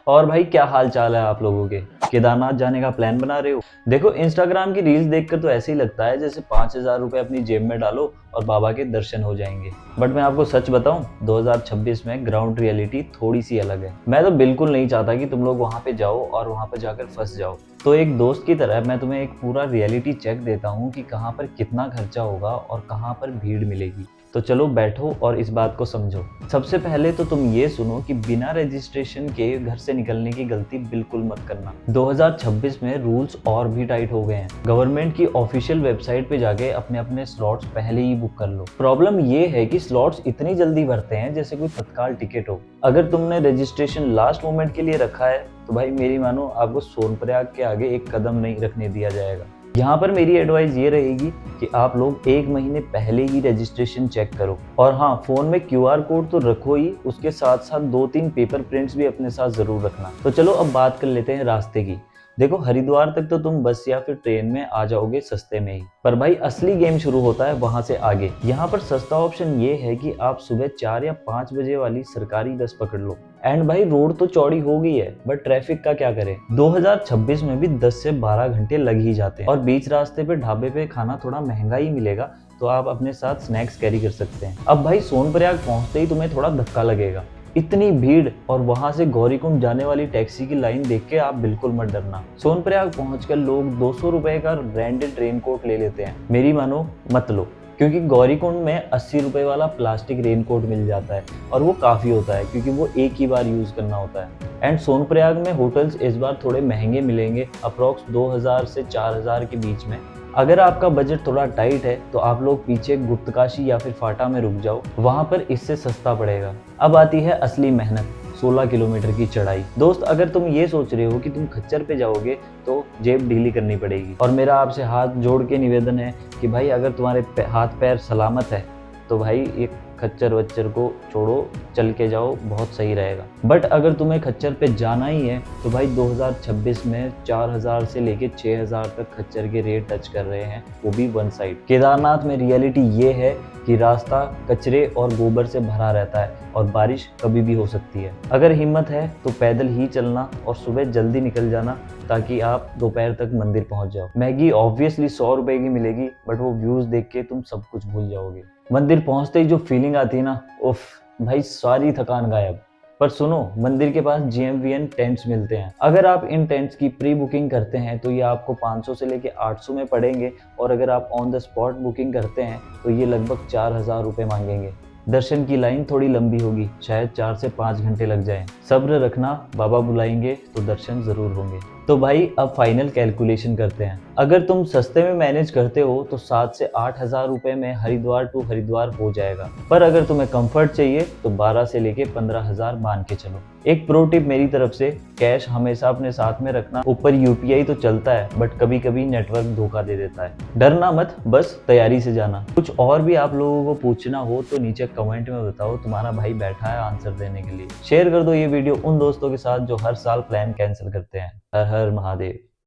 और भाई क्या हाल चाल है आप लोगों के? केदारनाथ जाने का प्लान बना रहे हो? देखो इंस्टाग्राम की रील्स देखकर तो ऐसे ही लगता है जैसे 5,000 रुपए अपनी जेब में डालो और बाबा के दर्शन हो जाएंगे। बट मैं आपको सच बताऊं, 2026 में ग्राउंड रियलिटी थोड़ी सी अलग है। मैं तो बिल्कुल नहीं चाहता कि तुम लोग वहां पे जाओ और वहां पर जाकर फंस जाओ। तो एक दोस्त की तरह मैं तुम्हें एक पूरा रियलिटी चेक देता हूँ कि कहाँ पर कितना खर्चा होगा और कहाँ पर भीड़ मिलेगी। तो चलो बैठो और इस बात को समझो। सबसे पहले तो तुम ये सुनो कि बिना रजिस्ट्रेशन के घर से निकलने की गलती बिल्कुल मत करना। 2026 में रूल्स और भी टाइट हो गए हैं। गवर्नमेंट की ऑफिशियल वेबसाइट पे जाके अपने अपने स्लॉट्स पहले ही बुक कर लो। प्रॉब्लम ये है कि स्लॉट्स इतनी जल्दी भरते हैं जैसे कोई तत्काल टिकट हो। अगर तुमने रजिस्ट्रेशन लास्ट मोमेंट के लिए रखा है तो भाई मेरी मानो, आपको सोनप्रयाग के आगे एक कदम नहीं रखने दिया जाएगा। यहाँ पर मेरी एडवाइस ये रहेगी कि आप लोग 1 महीने पहले ही रजिस्ट्रेशन चेक करो। और हाँ, फोन में क्यूआर कोड तो रखो ही, उसके साथ साथ 2-3 पेपर प्रिंट्स भी अपने साथ जरूर रखना। तो चलो अब बात कर लेते हैं रास्ते की। देखो हरिद्वार तक तो तुम बस या फिर ट्रेन में आ जाओगे सस्ते में ही, पर भाई असली गेम शुरू होता है वहां से आगे। यहाँ पर सस्ता ऑप्शन ये है कि आप सुबह 4 या 5 बजे वाली सरकारी बस पकड़ लो। एंड भाई रोड तो चौड़ी हो गई है, बट ट्रैफिक का क्या करें। 2026 में भी 10 से 12 घंटे लग ही जाते हैं और बीच रास्ते पे ढाबे पे खाना थोड़ा महंगा ही मिलेगा, तो आप अपने साथ स्नैक्स कैरी कर सकते हैं। अब भाई सोनप्रयाग पहुंचते ही तुम्हें थोड़ा धक्का लगेगा। इतनी भीड़ और वहां से गौरीकुंड जाने वाली टैक्सी की लाइन देख के आप बिल्कुल मत डरना। सोनप्रयाग पहुंचकर लोग 200 रुपए का ब्रांडेड रेनकोट ले लेते हैं। मेरी मानो मत लो, क्योंकि गौरीकुंड में 80 रुपए वाला प्लास्टिक रेनकोट मिल जाता है और वो काफी होता है क्योंकि वो एक ही बार यूज करना होता है। एंड सोनप्रयाग में होटल्स इस बार थोड़े महंगे मिलेंगे, अप्रोक्स 2000 से 4000 के बीच में। अगर आपका बजट थोड़ा टाइट है तो आप लोग पीछे गुप्तकाशी या फिर फाटा में रुक जाओ, वहां पर इससे सस्ता पड़ेगा। अब आती है असली मेहनत, 16 किलोमीटर की चढ़ाई। दोस्त अगर तुम ये सोच रहे हो कि तुम खच्चर पे जाओगे तो जेब ढीली करनी पड़ेगी। और मेरा आपसे हाथ जोड़ के निवेदन है कि भाई अगर तुम्हारे हाथ पैर सलामत है तो भाई ये खच्चर वच्चर को छोड़ो, चल के जाओ, बहुत सही रहेगा। बट अगर तुम्हें खच्चर पे जाना ही है तो भाई 2026 में 4000 से लेके 6000 तक खच्चर के रेट टच कर रहे हैं, वो भी वन साइड। केदारनाथ में रियलिटी ये है कि रास्ता कचरे और गोबर से भरा रहता है और बारिश कभी भी हो सकती है। अगर हिम्मत है तो पैदल ही चलना और सुबह जल्दी निकल जाना ताकि आप दोपहर तक मंदिर पहुंच जाओ। मैगी ऑब्वियसली 100 रुपए की मिलेगी, बट वो व्यूज देख के तुम सब कुछ भूल जाओगे। मंदिर पहुंचते ही जो फीलिंग आती है ना, उफ भाई सारी थकान गायब। पर सुनो, मंदिर के पास GMVN टेंट्स मिलते हैं। अगर आप इन टेंट्स की प्री बुकिंग करते हैं तो ये आपको 500 से लेके 800 में पड़ेंगे, और अगर आप ऑन द स्पॉट बुकिंग करते हैं तो ये लगभग 4000 रुपए मांगेंगे। दर्शन की लाइन थोड़ी लंबी होगी, शायद 4 से 5 घंटे लग जाएं। सब्र रखना, बाबा बुलाएंगे तो दर्शन जरूर होंगे। तो भाई अब फाइनल कैलकुलेशन करते हैं। अगर तुम सस्ते में मैनेज करते हो तो 7 से 8,000 रुपए में हरिद्वार टू हरिद्वार हो जाएगा। पर अगर तुम्हें कंफर्ट चाहिए तो 12 से लेके 15,000 मान के चलो। एक प्रो टिप मेरी तरफ से, कैश हमेशा अपने साथ में रखना। ऊपर UPI तो चलता है, बट कभी कभी नेटवर्क धोखा दे देता है। डरना मत, बस तैयारी से जाना। कुछ और भी आप लोगों को पूछना हो तो नीचे कमेंट में बताओ, तुम्हारा भाई बैठा है आंसर देने के लिए। शेयर कर दो ये वीडियो उन दोस्तों के साथ जो हर साल प्लान कैंसिल करते हैं। हर हर महादेव।